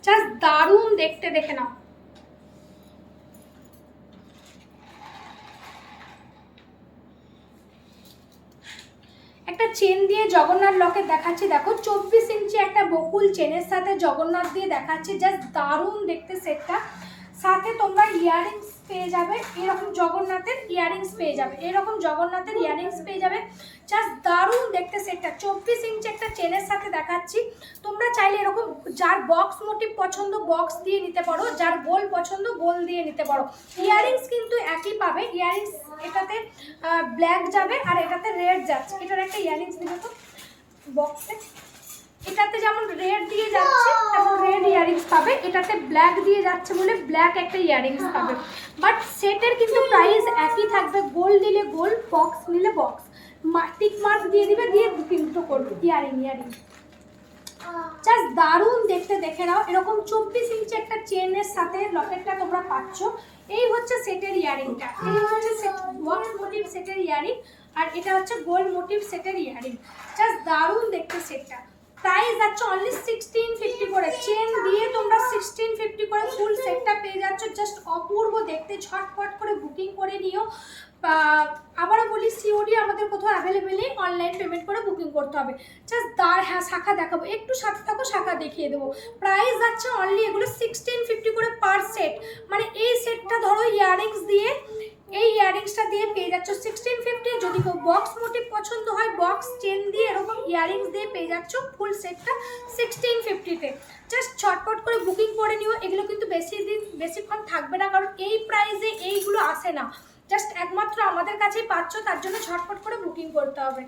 Just দারুণ দেখতে, দেখে নাও। একটা চেন দিয়ে জগন্নাথ লকেট দেখাচ্ছি, দেখো 24 ইঞ্চি একটা বকুল চেনের সাথে জগন্নাথ দিয়ে দেখাচ্ছি, জাস্ট দারুণ দেখতে সেটটা। সাথে তোমরা ইয়াররিংস পেয়ে যাবে, এরকম জগন্নাথের ইয়াররিংস পেয়ে যাবে, এরকম জগন্নাথের ইয়াররিংস পেয়ে যাবে, জাস্ট দারুণ দেখতে সেটটা। 24 ইঞ্চি একটা চেনের সাথে দেখাচ্ছি। তোমরা চাইলে এরকম যার বক্স মোটিভ পছন্দ বক্স দিয়ে নিতে পারো, যার গোল পছন্দ গোল দিয়ে নিতে পারো। ইয়াররিংস কিন্তু একই পাবে, ইয়াররিংস এটাতে ব্ল্যাক যাবে আর এটাতে রেড যাচ্ছে। এটার একটা ইয়াররিংস দিবে তো বক্সে, এটাতে যেমন রেড দিয়ে যাচ্ছে তেমন রেড ইয়াররিংস পাবে, এটাতে ব্ল্যাক দিয়ে যাচ্ছে বলে ব্ল্যাক একটা ইয়াররিংস পাবে। বাট সেটের কিন্তু প্রাইস একই থাকবে, গোল দিলে গোল, বক্স নিলে বক্স, টিক মার্ক দিয়ে দিবে, দিয়ে কিন্তু করবে ইয়ারিং। জাস্ট দারুণ দেখতে, দেখে নাও। এরকম 24 ইঞ্চি একটা চেনের সাথে লকেটটা তোমরা পাচ্ছ। এই হচ্ছে সেটের ইয়ারিংটা, এই হচ্ছে বক্স মোটিভ সেটের ইয়ারিং, আর এটা হচ্ছে গোল মোটিভ সেটের ইয়ারিং। জাস্ট দারুণ দেখতে সেটটা। প্রাইস যাচ্ছে অনলি 1650 করে, চেন দিয়ে তোমরা 1650 করে ফুল সেটটা পেয়ে যাচ্ছ। জাস্ট অপূর্ব দেখতে, ঝটপট করে বুকিং করে নিও। আবারও বলি, সিওডি আমাদের কোথাও অ্যাভেলেবেল নেই, অনলাইন পেমেন্ট করে বুকিং করতে হবে। জাস্ট হ্যাঁ শাখা দেখাবো, একটু সাথে থাকো, শাখা দেখিয়ে দেবো। প্রাইস যাচ্ছে অনলি এগুলো 1650 করে পার সেট, মানে এই সেটটা ধরো ইয়াররিংস দিয়ে, এই ইয়াররিংসটা দিয়ে পেয়ে যাচ্ছ 1650। যদি কেউ বক্স মোটিভ পছন্দ হয় বক্স চেন দিয়ে এরকম ইয়াররিংস দিয়ে পেয়ে যাচ্ছ ফুল সেটটা 1650-তে। জাস্ট ছটপট করে বুকিং করে নিও, এগুলো কিন্তু বেশিক্ষণ থাকবে না, কারণ এই প্রাইসে এইগুলো আসে না, জাস্ট একমাত্র আমাদের কাছেই পাচ্ছ, তার জন্য ছটপট করে বুকিং করতে হবে।